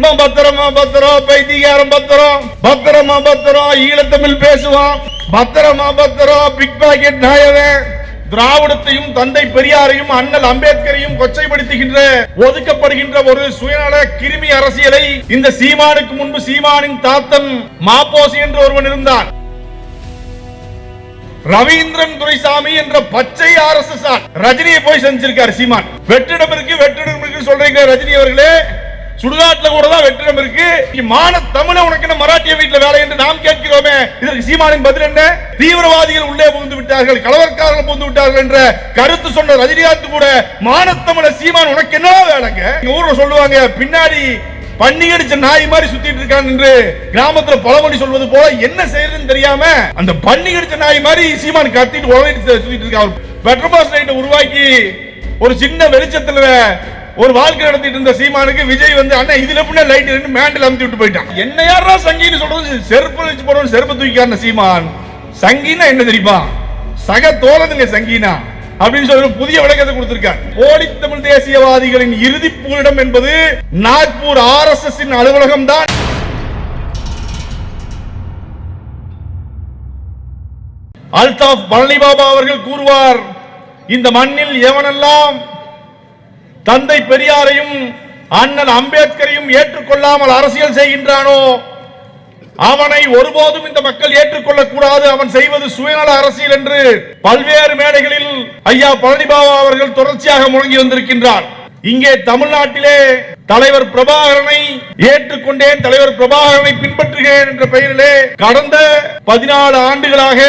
பத்திரமா பத்திரம், பைத்தியாரம் பத்திரம், பத்திரமா பத்திரம், ஈழத்தமிழ் பேசுவான், பத்திரமா பத்திரம், பிக் பாக்கெட் நாயவன், திராவிடத்தையும் தந்தை பெரியாரையும் அண்ணல் அம்பேத்கரையும் கொச்சைப்படுத்துகின்ற ஒதுக்கப்படுகின்ற ஒரு சுயநல கிருமி அரசியலை இந்த சீமானுக்கு முன்பு சீமானின் தாத்தன் மாப்போசி என்று ஒருவன் இருந்தான். ரவீந்திரன் துரைசாமி என்ற பச்சை RSS ரஜினியை போய் செஞ்சிருக்காரு சீமான். வெற்றிடம் இருக்கு சொல்றீங்க ரஜினி அவர்களே, சுடுகாட்டுல கூட தான் வெற்றிடம் இருக்கு. மான தமிழ உனக்கு என்ன மராட்டிய வீட்டுல வேலை என்று நாம் கேட்கிறோமே, இதற்கு சீமானின் பதில் என்ன? தீவிரவாதிகள் உள்ளே புகுந்து விட்டார்கள், கலவரக்காரர்கள் புகுந்து விட்டார்கள் என்ற கருத்து சொன்ன ரஜினிகாந்த் கூட மானத்தமிழ சீமான் உனக்கு என்ன வேலைங்க? ஊர்ல சொல்லுவாங்க, பின்னாடி பண்ணி அடிச்ச நாய் மாதிரி சுத்திட்டு இருக்கான் என்று கிராமத்துல பழமொழி சொல்வது போல என்ன செய்யறதுன்னு தெரியாம அந்த பண்ணி அடிச்ச நாய் மாதிரி சீமான் கத்திட்டு உலகிட்டு சுத்திட்டு இருக்கான். பெட்ரோபாஸ் லைட்டை உருவாக்கி ஒரு சின்ன வெளிச்சத்துல ஒரு வாழ்க்கை நடத்திட்டு இருந்த சீமானுக்கு விஜய் வந்து அண்ணா இதுல எப்படி லைட் ரெண்டு மேண்டில் அமுத்தி விட்டு போயிட்டான். என்ன யாரா சங்கின்னு சொல்றது? செருப்பு வச்சு போடுவோம், செருப்பு தூக்கிக்கான சீமான். சங்கினா என்ன தெரியுமா? சக தோழனுங்க சங்கினா அப்படின்னு சொல்லி புதிய விளக்கத்தை கொடுத்திருக்கார். போலி தமிழ் தேசியவாதிகளின் இறுதி புகலிடம் என்பது நாக்பூர் RSS அலுவலகம் தான். அல்தாப் பழனி பாபா அவர்கள் கூறுவார், இந்த மண்ணில் எவனெல்லாம் தந்தை பெரியாரையும் அண்ணல் அம்பேத்கரையும் ஏற்றுக்கொள்ளாமல் அரசியல் செய்கின்றானோ அவனை ஒருபோதும் இந்த மக்கள் ஏற்றுக்கொள்ளக் கூடாது, அவன் செய்வது சுயநல அரசியல் என்று பல்வேறு மேடைகளில் ஐயா பழனி பாபா அவர்கள் தொடர்ச்சியாக முழங்கி வந்திருக்கின்றார். இங்கே தமிழ்நாட்டிலே தலைவர் பிரபாகரனை ஏற்றுக்கொண்டேன், தலைவர் பிரபாகரனை பின்பற்றுகிறேன் என்ற பெயரிலே கடந்த 14 ஆண்டுகளாக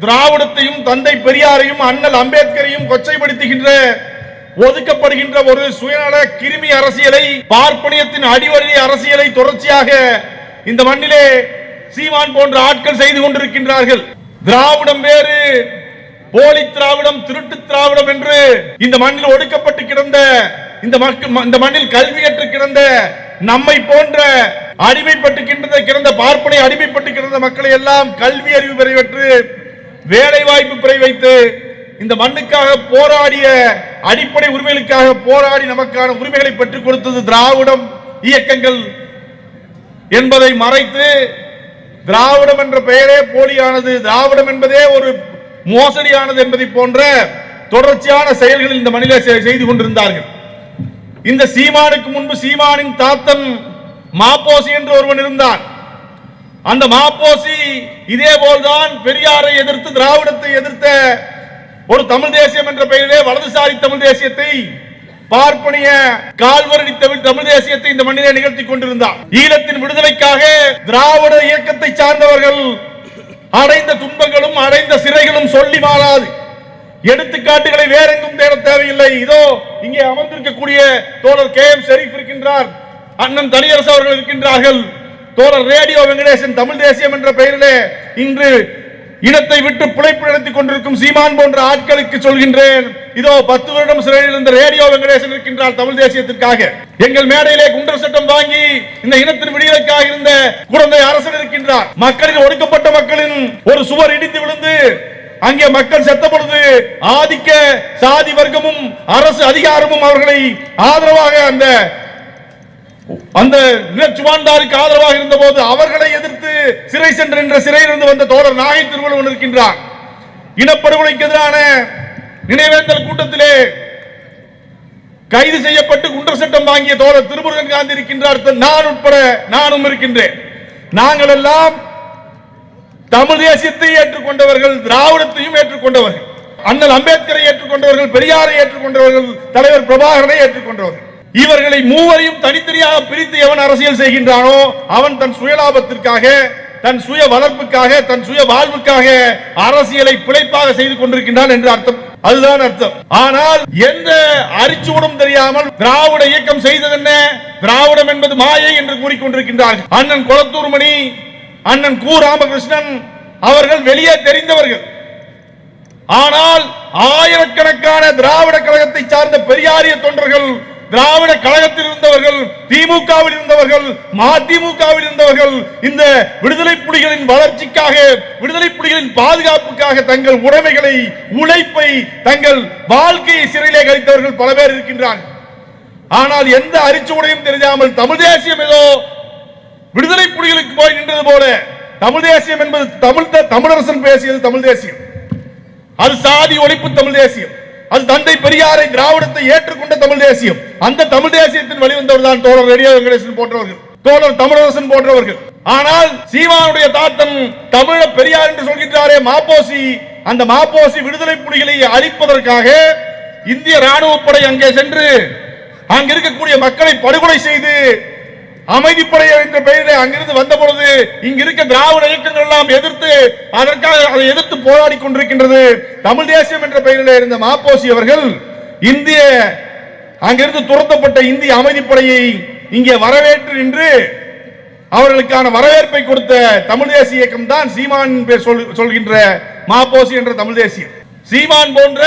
திராவிடத்தையும் தந்தை பெரியாரையும் அண்ணல் அம்பேத்கரையும் கொச்சைப்படுத்துகின்ற ஒதுக்கப்படுகின்ற ஒரு சுயநல கிருமி அரசியலை, பார்ப்பனியத்தின் அடிவழி அரசியலை தொடர்ச்சியாக இந்த மண்ணிலே சீமான் போன்ற ஆட்கள் செய்து கொண்டிருக்கின்றார்கள். திராவிடம் வேறு, போலி திராவிடம், திருட்டு திராவிடம் என்று இந்த மண்ணில் ஒடுக்கப்பட்டு கிடந்த இந்த மண்ணில் கல்வியற்று கிடந்த நம்மை போன்ற அடிமைப்பட்டு கிடந்த பார்ப்பனை அடிமைப்பட்டு கிடந்த மக்களை எல்லாம் கல்வி அறிவு பெற வேலை வாய்ப்பு பெற வைத்து இந்த மண்ணுக்காக போராடிய, அடிப்படை உரிமைகளுக்காக போராடி நமக்கான உரிமைகளை பெற்றுக் கொடுத்தது திராவிடம் இயக்கங்கள் என்பதை மறைத்து திராவிடம் என்ற பெயரே போலியானது, திராவிடம் என்பதே ஒரு மோசடியானது என்பதை போன்ற தொடர்ச்சியான செயல்களில் இந்த மண்ணிலே செய்து கொண்டிருந்தார்கள். இந்த சீமானுக்கு முன்பு சீமானின் தாத்தன் மாப்போசி என்று ஒருவன் இருந்தான். அந்த மாப்போசி இதே போல்தான் பெரியாரை எதிர்த்து, திராவிடத்தை எதிர்த்த ஒரு தமிழ் தேசியம் என்ற பெயரிலே வலதுசாரி தமிழ் தேசியத்தை, பார்ப்பனிய கால்வரடி தமிழ் தேசியத்தை இந்த மண்ணிலே நிகழ்த்தி கொண்டிருந்தார். ஈழத்தின் விடுதலைக்காக திராவிட இயக்கத்தை சார்ந்தவர்கள் அடைந்த துன்பங்களும் அடைந்த சிறைகளும் சொல்லி மாறாது. எடுத்துக்காட்டுகளை வேறெங்கும் தேட தேவையில்லை. இதோ இங்கே அமர்ந்திருக்கக்கூடிய தோழர் KM ஷெரீப் இருக்கின்றார், அண்ணன் தனியரசு அவர்கள் இருக்கின்றார்கள், தோழர் ரேடியோ வெங்கடேசன் தமிழ் தேசியம் என்ற பெயரிலே இன்று இனத்தை விட்டு பிழைப்பு நடத்திக் கொண்டிருக்கும் சீமான் போன்ற ஆட்களுக்கு சொல்கின்றேன், இதோ 10 வருடம் சிறையில் இருந்த ரேடியோ வெங்கடேசன் இருக்கின்றார் தமிழ் தேசியத்திற்காக. எங்கள் மேடையிலே குண்டர் சட்டம் வாங்கி இந்த இனத்தின் விடுதலைக்காக இருந்த குழந்தை அரசன் இருக்கின்றார். மக்களின் ஒடுக்கப்பட்ட மக்களின் ஒரு சுவர் இடித்து விழுந்து அங்கே மக்கள் செத்த பொழுது ஆதிக்க சாதி வர்க்கமும் அரசு அதிகாரமும் அவர்களை ஆதரவாக அந்த நிலச்சுவாண்டாருக்கு ஆதரவாக இருந்த போது அவர்களை எதிர்த்து சிறை சென்ற சிறையிலிருந்து வந்த தோழர் நாகை திருவள்ளுவன் இருக்கின்றார். இனப்படுகொலைக்கு எதிரான நினைவேந்தல் கூட்டத்திலே கைது செய்யப்பட்டு குண்டர் சட்டம் வாங்கிய தோழர் திருமுருகன் காந்தி இருக்கின்றார். நான் உட்பட நானும் இருக்கின்றேன். நாங்கள் எல்லாம் தமிழ் தேசியத்தை ஏற்றுக்கொண்டவர்கள், திராவிடத்தையும் ஏற்றுக்கொண்டவர்கள், அண்ணல் அம்பேத்கரை ஏற்றுக்கொண்டவர்கள், பெரியாரை ஏற்றுக்கொண்டவர்கள், தலைவர் பிரபாகரனை ஏற்றுக்கொண்டவர்கள். இவர்களை மூவரையும் தனித்தனியாக பிரித்து எவன் அரசியல் செய்கின்றானோ அவன் தன் சுயலாபத்திற்காக, தன் சுய வளர்ப்புக்காக, தன் சுய வாழ்வுக்காக அரசியலை பிழைப்பாக செய்து கொண்டிருக்கின்றான் என்று அர்த்தம். அதுதான் அர்த்தம். ஆனால் எந்த அரிச்சுவடும் தெரியாமல் திராவிட இயக்கம் செய்தது என்ன? திராவிடம் என்பது மாயை என்று கூறிக்கொண்டிருக்கின்றார்கள். அண்ணன் கொளத்தூர் மணி, அண்ணன் கு ராமகிருஷ்ணன் அவர்கள் வெளியே தெரிந்தவர்கள். ஆனால் ஆயிரக்கணக்கான திராவிட கழகத்தை சார்ந்த பெரியாரிய தொண்டர்கள், திராவிட கழகத்தில் இருந்தவர்கள், திமுகவில் இருந்தவர்கள், மதிமுகவில் இருந்தவர்கள் இந்த விடுதலை புலிகளின் வளர்ச்சிக்காக, விடுதலை புலிகளின் பாதுகாப்புக்காக தங்கள் உடைமைகளை, உழைப்பை, தங்கள் வாழ்க்கையை சிறையிலே கழித்தவர்கள் பல பேர் இருக்கின்றார்கள். ஆனால் எந்த அரிச்சுவடையும் தெரியாமல் தமிழ் தேசியம் ஏதோ விடுதலை புலிகளுக்கு போய் நின்றது போல தமிழ் தேசியம் என்பது தமிழரசன் பேசியது தமிழ் தேசியம், அது சாதி ஒழிப்பு தமிழ் தேசியம், அது தந்தை பெரியாரை திராவிடத்தை ஏற்றுக்கொண்ட தமிழ் தேசியம். அந்த தமிழ் தேசியத்தின் வெளிவந்தவர் தான் தோழர் ரேடியோ வெங்கடேசன் போன்றவர்கள், தோழர் தமிழரசன் போன்றவர்கள். ஆனால் சீமானுடைய தாத்தன் தமிழ பெரியார் என்று சொல்கின்றாரே மாப்போசி, அந்த மாப்போசி விடுதலை புலிகளை அழிப்பதற்காக இந்திய ராணுவ படை அங்கே சென்று அங்க இருக்கக்கூடிய மக்களை படுகொலை செய்து அமைதிப்படை என்ற பெயரில் அங்கிருந்து வந்த பொழுது இங்க இருக்க திராவிட இயக்கங்கள் எல்லாம் எதிர்த்து அதற்காக அதை எதிர்த்து போராடி கொண்டிருக்கின்றது. தமிழ் தேசியம் என்ற பெயரில் இருந்த மாப்போசி அவர்கள் இந்திய அங்கிருந்து துரத்தப்பட்ட இந்திய அமைதிப்படையை இங்கே வரவேற்று நின்று அவர்களுக்கான வரவேற்பை கொடுத்த தமிழ் தேசிய இயக்கம் தான் சீமான் சொல்கின்ற மாப்போசி என்ற தமிழ் தேசியம். சீமான் போன்ற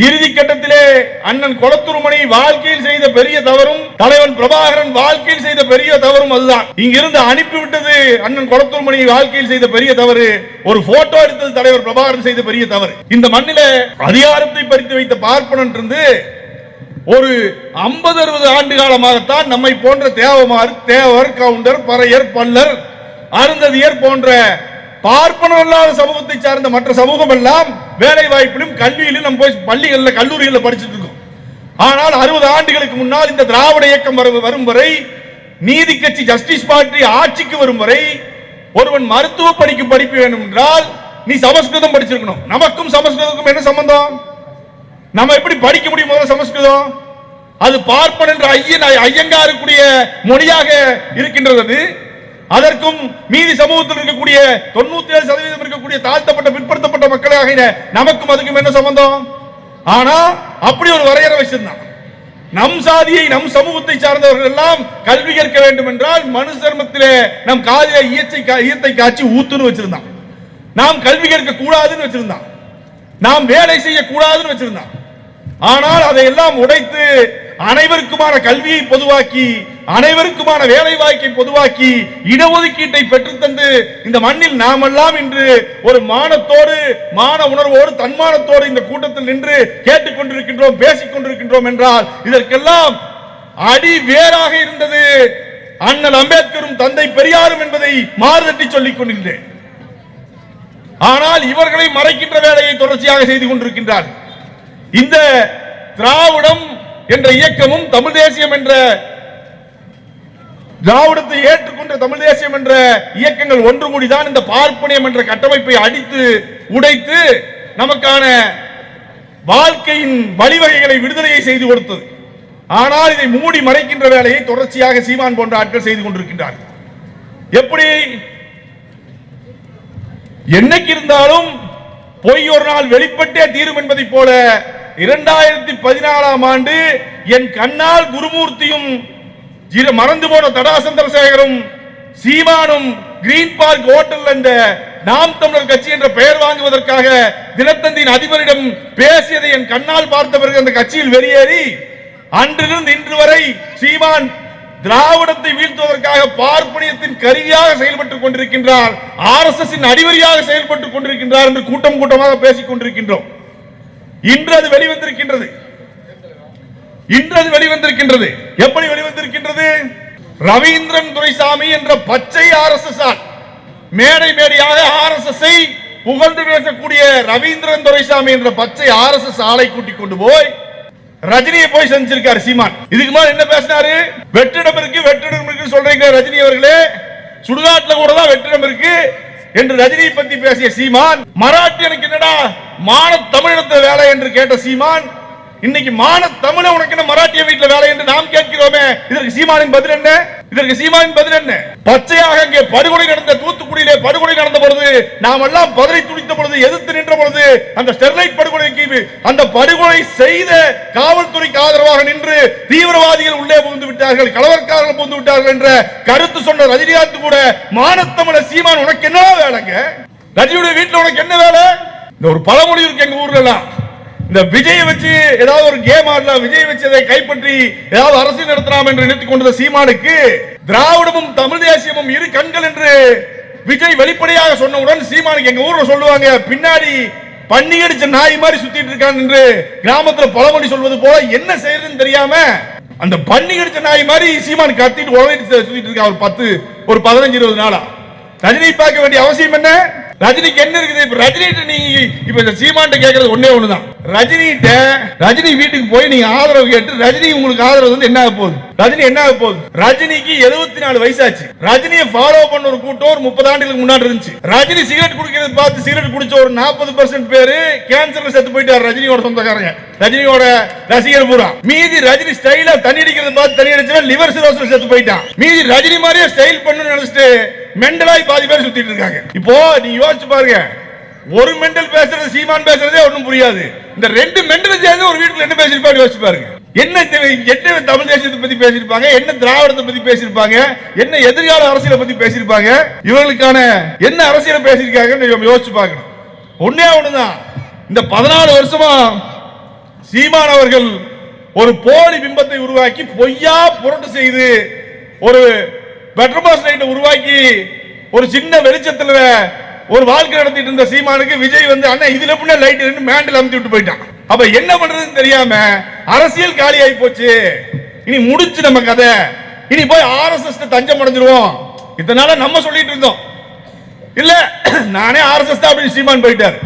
இறுதி கட்டத்திலே அண்ணன் கொளத்தூர்மணி வாழ்க்கையில் செய்த பெரிய தவறும் தலைவன் பிரபாகரன் வாழ்க்கையில் செய்த பெரிய தவறும் அதுதான். இங்கிருந்து அனுப்பிவிட்டது அண்ணன் கொளத்தூர்மணி வாழ்க்கையில் செய்த பெரிய தவறு, ஒரு போட்டோ எடுத்தது தலைவர் பிரபாகரன் செய்த பெரிய தவறு. இந்த மண்ணில அதிகாரத்தை பறித்து வைத்த பார்ப்பனன் இருந்து ஒரு 50-60 ஆண்டு காலமாகத்தான் நம்மை போன்ற தேவர் கவுண்டர் பறையர் பல்லர் அருந்ததியர் போன்ற பார்ப்பனர் இல்லாத சமூகத்தை சார்ந்த மற்ற சமூகம் எல்லாம் வேலை வாய்ப்பிலும் கல்வியிலும் நம்ம போய் பள்ளிகளில் கல்லூரிகளில் படிச்சுட்டு இருக்கோம். ஆனால் 60 ஆண்டுகளுக்கு முன்னால் இந்த திராவிட இயக்கம் வரும் வரை, நீதி கட்சி ஜஸ்டிஸ் பார்ட்டி ஆட்சிக்கு வரும் வரை ஒருவன் மருத்துவ படிப்பு வேண்டும் என்றால் நீ சமஸ்கிருதம் படிச்சிருக்கணும். நமக்கும் சமஸ்கிருதத்துக்கும் என்ன சம்பந்தம்? நம்ம எப்படி படிக்க முடியும்? முதல்ல சமஸ்கிருதம் அது பார்ப்பன் என்ற ஐயங்காருக்குரிய மொழியாக இருக்கின்றது. அதற்கும் மீதி சமூகத்தில் இருக்கக்கூடிய 97% இருக்கக்கூடிய தாழ்த்தப்பட்ட பிற்படுத்தப்பட்ட மக்களாக நமக்கும் அதுக்கும் என்ன சம்பந்தம்? ஆனா அப்படி ஒரு வரையறை வச்சிருந்தான். நம் சாதியை நம் சமூகத்தை சார்ந்தவர்கள் எல்லாம் கல்வி கற்க வேண்டும் என்றால் மனு தர்மத்திலே நம் காதிலே ஈயத்தை காட்சி ஊத்துன்னு வச்சிருந்தான். நாம் கல்வி கற்க கூடாதுன்னு வச்சிருந்தான். நாம் வேலை செய்ய கூடாதுன்னு வச்சிருந்தான். ஆனால் அதையெல்லாம் உடைத்து அனைவருக்குமான கல்வியை பொதுவாக்கி, அனைவருக்குமான வேலை வாய்ப்பை பொதுவாக்கி, இடஒதுக்கீட்டை பெற்றுத்தந்து இந்த மண்ணில் நாமெல்லாம் இன்று ஒரு மானத்தோடு மான உணர்வோடு தன்மானத்தோடு இந்த கூட்டத்தில் நின்று கேட்டுக் கொண்டிருக்கின்றோம், பேசிக் கொண்டிருக்கின்றோம் என்றால் இதற்கெல்லாம் அடி வேறாக இருந்தது அண்ணல் அம்பேத்கரும் தந்தை பெரியாரும் என்பதை மாறுதட்டி சொல்லிக் கொண்டிருந்தேன். ஆனால் இவர்களை மறைக்கின்ற வேலையை தொடர்ச்சியாக செய்து கொண்டிருக்கின்றார். இந்த திராவிடம் என்ற இயக்கமும் தமிழ் தேசியம் என்ற திராவிடத்தை ஏற்றுக்கொண்ட தமிழ் தேசியம் என்ற இயக்கங்கள் ஒன்று கூடிதான் இந்த பார்ப்பனியம் என்ற கட்டமைப்பை அடித்து உடைத்து நமக்கான வாழ்க்கையின் வழிவகைகளை விடுதலையை செய்து கொடுத்தது. ஆனால் இதை மூடி மறைக்கின்ற வேலையை தொடர்ச்சியாக சீமான் போன்ற ஆட்கள் செய்து கொண்டிருக்கின்றார்கள். எப்படி? என்னைக்கு இருந்தாலும் பொய் ஒரு நாள் வெளிப்பட்டே தீரும் என்பதை போல 2014ஆம் ஆண்டு என் கண்ணால் குருமூர்த்தியும் மறந்து போன தடா சந்திரசேகரும் சீமானும் கிரீன் பார்க் ஹோட்டல் இந்த நாம் தமிழர் கட்சி என்ற பெயர் வாங்குவதற்காக தினத்தந்தியின் அதிபரிடம் பேசியதை என் கண்ணால் பார்த்த பிறகு அந்த கட்சியில் வெளியேறி அன்றிலிருந்து இன்று வரை சீமான் திராவிடத்தை வீழ்த்துவதற்காக பார்ப்பனியத்தின் கருவியாக செயல்பட்டுக் கொண்டிருக்கின்றார், RSS அடிவரியாக செயல்பட்டுக் கொண்டிருக்கின்றார் என்று கூட்டம் கூட்டமாக பேசிக் கொண்டிருக்கின்றோம். இன்று அது வெளிவந்திருக்கின்றது. எப்படி வெளிவந்திருக்கின்றது? ரவீந்திரன் துரைசாமி என்ற பச்சை RSS மேடை மேடையாக RSS புகழ்ந்து பேசக்கூடிய ரவீந்திரன் துரைசாமி என்ற பச்சை RSS ஆளை கூட்டிக் கொண்டு போய் ரஜினியை போய் சந்திச்சிருக்காரு சீமான். இதுக்கு மேல என்ன பேசினாரு? வெற்றிடம் இருக்கு சொல்றீங்க ரஜினி அவர்களே, சுடுகாட்டுல கூட தான் வெற்றிடம் இருக்கு என்று ரஜினியை பத்தி பேசிய சீமான், மராட்டியனுக்கு என்னடா மான தமிழகத்தில் வேலை என்று கேட்ட சீமான், இன்னைக்கு மான தமிழ உனக்கு என்ன மராட்டிய வீட்டில் வேலை என்று நாம் கேட்கிறோமே, இதற்கு சீமானின் பதில் என்ன? பச்சையாக அங்கே படுகொலை நடந்த தூத்துக்குடியிலே படுகொலை நடந்த பொழுது நாம் எல்லாம் பதறி துடித்த பொழுது எதிர்த்து நின்ற பொழுது அந்த ஸ்டெர்லைட் படுகொலைக்கு அந்த படுகொலை செய்த காவல்துறைக்கு ஆதரவாக நின்று தீவிரவாதிகள் உள்ளே புகுந்து விட்டார்கள், கலவரக்காரர்கள் புகுந்து விட்டார்கள் என்ற கருத்து சொன்ன ரஜினிகாந்த் கூட மானத்தமிழ சீமான் உனக்கு என்ன வேலைங்க? ரஜினியுடைய வீட்டில் உனக்கு என்ன வேலை? இந்த ஒரு பழமொழி இருக்கு எங்க ஊர்ல எல்லாம், இந்த விஜய் வச்சு ஏதாவது ஒரு கேம் ஆடலாம், விஜய் வச்சு அதை கைப்பற்றி ஏதாவது அரசியல் நடத்தலாம் என்று நினைத்துக் கொண்ட சீமானுக்கு திராவிடமும் தமிழ் தேசியமும் இரு கண்கள் என்று விஜய் வெளிப்படையாக சொன்னவுடன் சீமானுக்கு எங்க ஊர்ல சொல்லுவாங்க, பின்னாடி பண்ணி அடிச்ச நாய் மாதிரி சுத்திட்டு இருக்கான் என்று கிராமத்துல பழமொழி சொல்வது போல என்ன செய்யறதுன்னு தெரியாம அந்த பண்ணி கடிச்ச நாய் மாதிரி சீமான் கத்திட்டு உலகிட்டு சுத்திட்டு இருக்கா ஒரு 15-20 நாளா. ரஜினி பார்க்க வேண்டிய அவசியம் என்ன? ரஜினிக்கு என்ன இருக்குது? இப்ப ரஜினி நீங்க இப்ப சீமான்ட்ட கேட்கறது ஒன்னே ஒண்ணுதான். ரஜினி வீட்டுக்கு போய் நீங்க ஆதரவு கேட்டு ரஜினி உங்களுக்கு ஆதரவு வந்து என்ன ஆக போகுது? ரஜினி என்ன ஆக போகுது? ரஜினிக்கு 74 வயசாச்சு. ரஜினியை ஃபாலோ பண்ண ஒரு கூட்டம் ஒரு 30 ஆண்டுகளுக்கு முன்னாடி இருந்துச்சு. ரஜினி சிகரெட் குடிக்கிறத பார்த்து சிகரெட் குடிச்ச ஒரு 40% பேரு கேன்சர்ல செத்து போயிட்டாரு. ரஜினியோட சொந்தக்காரங்க, ரஜினியோட ரசிகர் பூரா. மீதி ரஜினி ஸ்டைலா தண்ணி அடிக்கிறத பார்த்து தண்ணி அடிச்சவன் லிவர் சிரோசிஸ் செத்து போயிட்டான். மீதி ரஜினி மாதிரியே ஸ்டைல் பண்ணு நினைச்சிட்டு மெண்டலாய் பாதி பேர் சுத்திட்டு இருக்காங்க. இப்போ நீ யோசிச்சு பாருங்க, ஒரு மெண்டல் பேசுறது சீமான் பேசுறதே ஒண்ணும் புரியாது. இந்த 2 மெண்டல் சேர்ந்து ஒரு வீட்டுல என்ன பேசிருப்பாங்க யோசிச்சு பாருங்க. என்ன தமிழ் தேசியத்தை பத்தி பேசியிருப்பாங்க, என்ன திராவிடத்தை பத்தி பேசியிருப்பாங்க, என்ன எதிர்கால அரசியலை பத்தி பேசியிருப்பாங்க, இவர்களுக்கான என்ன அரசியலை பேசியிருக்காங்க யோசிச்சு பார்க்கணும். ஒன்னே ஒண்ணுதான், இந்த 14 வருஷமா சீமான் அவர்கள் ஒரு போலி பிம்பத்தை உருவாக்கி பொய்யா புரட்டு செய்து ஒரு பெட்ரோமாஸ் லைட்டை உருவாக்கி ஒரு சின்ன வெளிச்சத்துல ஒரு வாழ்க்கை நடத்திட்டு இருந்த சீமானுக்கு விஜய் வந்து அண்ணா இதுல புண்ண லைட் இருந்து மேண்டில் அமுத்தி விட்டு போயிட்டான். அப்ப என்ன பண்றதுன்னு தெரியாம அரசியல் காலி ஆகி போச்சு. இனி முடிச்சு நம்ம கதை, இனி போய் ஆர்எஸ்எஸ் தஞ்சம் அடைஞ்சிருவோம். இதனால நம்ம சொல்லிட்டு இருந்தோம் இல்ல, நானே ஆர்எஸ்எஸ் தான் அப்படின்னு சீமான் போயிட்டார்.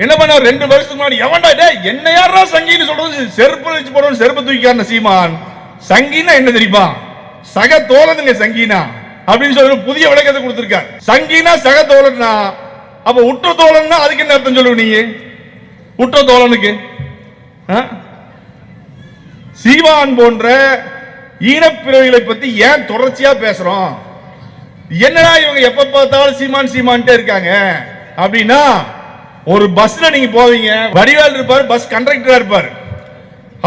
என்ன பண்ண 2 வருஷத்துக்கு முன்னாடி எவன்டா என்ன யாரா சங்கின்னு சொல்றது, செருப்பு வச்சு போடுவோம், செருப்பு தூக்கிக்காரன சீமான். சங்கின்னா என்ன தெரியுமா? சக தோழனுங்க சங்கீனா அப்படின்னு சொல்லி புதிய விளக்கத்தை கொடுத்திருக்கார். சங்கீனா சக தோழனா, அப்ப உற்ற தோழன்னா அதுக்கு என்ன அர்த்தம் சொல்லுவ நீங்க? உற்ற தோழனுக்கு சீமான் போன்ற ஈனப்பிறவிகளை பத்தி ஏன் தொடர்ச்சியா பேசுறோம்? என்னடா இவங்க எப்ப பார்த்தாலும் சீமான் சீமான்ட்டே இருக்காங்க அப்படின்னா, ஒரு பஸ்ல நீங்க போவீங்க, வடிவேல் இருப்பாரு, பஸ் கண்டக்டரா இருப்பாரு.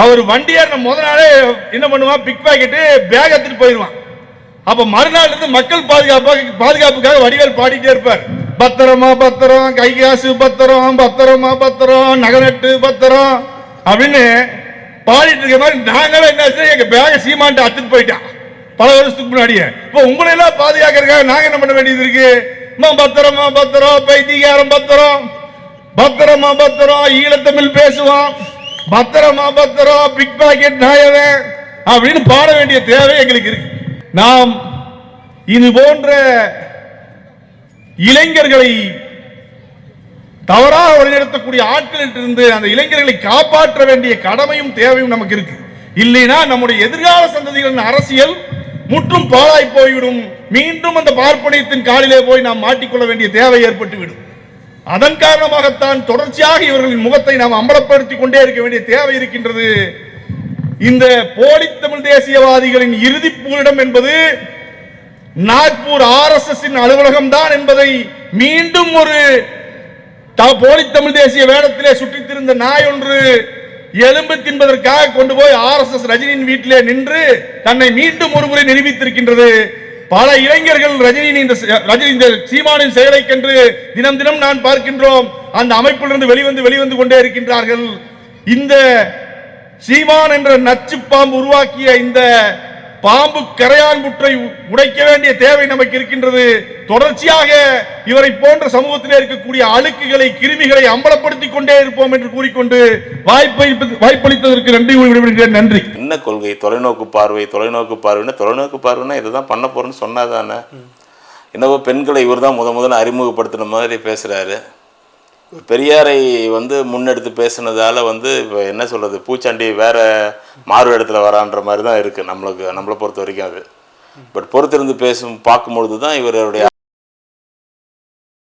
அவர் வண்டியார் முதல் நாளே என்ன பண்ணுவான், பிக் பாக்கெட்டு பேக் எடுத்துட்டு போயிடுவான். அப்ப மறுநாள் இருந்து மக்கள் பாதுகாப்புக்காக வடிவேல் பாடிட்டே இருப்பார். பத்திரமா பத்திரம், கை காசு பத்திரம், பத்திரமா பத்திரம், நகநட்டு பத்திரம் அப்படின்னு பாடிட்டு இருக்க மாதிரி நாங்களும் என்ன எங்க பேக சீமான்ட்டு அத்துட்டு போயிட்டான் பல வருஷத்துக்கு முன்னாடியே. இப்போ உங்களை எல்லாம் பாதுகாக்கிறதுக்காக நாங்க என்ன பண்ண வேண்டியது இருக்கு? பத்திரமா பத்திரம், பைத்தியாரம் பத்திரம், பத்திரமா பத்திரம், ஈழத்தமிழ் பேசுவான், பத்திரமா பத்திரம், பிக் பாக்கெட் நாயவே அப்படின்னு பாட வேண்டிய தேவை எங்களுக்கு இருக்கு. நாம் இது போன்ற இளைஞர்களை தவறாக வழிநடத்தக்கூடிய ஆட்களில் இருந்து அந்த இளைஞர்களை காப்பாற்ற வேண்டிய கடமையும் தேவையும் நமக்கு இருக்கு. இல்லைனா நம்முடைய எதிர்கால சந்ததிகளின் அரசியல் முற்றும் பாழாய் போய்விடும். மீண்டும் அந்த பார்ப்பனியத்தின் காலிலே போய் நாம் மாட்டிக்கொள்ள வேண்டிய தேவை ஏற்பட்டுவிடும். அதன் காரணமாகத்தான் தொடர்ச்சியாக இவர்களின் முகத்தை நாம் அம்பலப்படுத்திக் கொண்டே இருக்க வேண்டிய தேவை இருக்கின்றது. இந்த போலி தமிழ் தேசியவாதிகளின் இறுதி பூரிடம் என்பது நாக்பூர் RSS அலுவலகம் தான் என்பதை மீண்டும் ஒரு போலி தமிழ் தேசிய வேடத்திலே சுற்றித் திரிந்த நாய் ஒன்று எலும்பு தின்பதற்காக கொண்டு போய் RSS ரஜினியின் வீட்டிலே நின்று தன்னை மீண்டும் ஒருமுறை நிரூபித்திருக்கின்றது. பல இளைஞர்கள் ரஜினி இந்த சீமானின் செயலை கண்டு தினம் தினம் நான் பார்க்கின்றோம், அந்த அமைப்பிலிருந்து வெளிவந்து கொண்டே இருக்கின்றார்கள். இந்த சீமான் என்ற நச்சு பாம்பு உருவாக்கிய இந்த பாம்பு கரையான் புற்றை உடைக்க வேண்டிய தேவை நமக்கு இருக்கின்றது. தொடர்ச்சியாக இவரை போன்ற சமூகத்திலே இருக்கக்கூடிய அழுக்குகளை, கிருமிகளை அம்பலப்படுத்திக் கொண்டே இருப்போம் என்று கூறிக்கொண்டு வாய்ப்பளித்ததற்கு நன்றி விடுகிறேன். நன்றி. என்ன கொள்கை? தொலைநோக்கு பார்வைன்னா இதுதான் பண்ண போறேன்னு சொன்னாதானே. என்னவோ பெண்களை இவர் தான் முதல்ல அறிமுகப்படுத்தின மாதிரி பேசுறாரு. பெரியாரை முன்னெடுத்து பேசுனதால இப்போ என்ன சொல்றது, பூச்சாண்டி வேற மாறு இடத்துல வரான்ற மாதிரி தான் இருக்கு நம்மளை பொறுத்த வரைக்கும். அது பட் பொறுத்திருந்து பார்க்கும்பொழுது தான் இவருடைய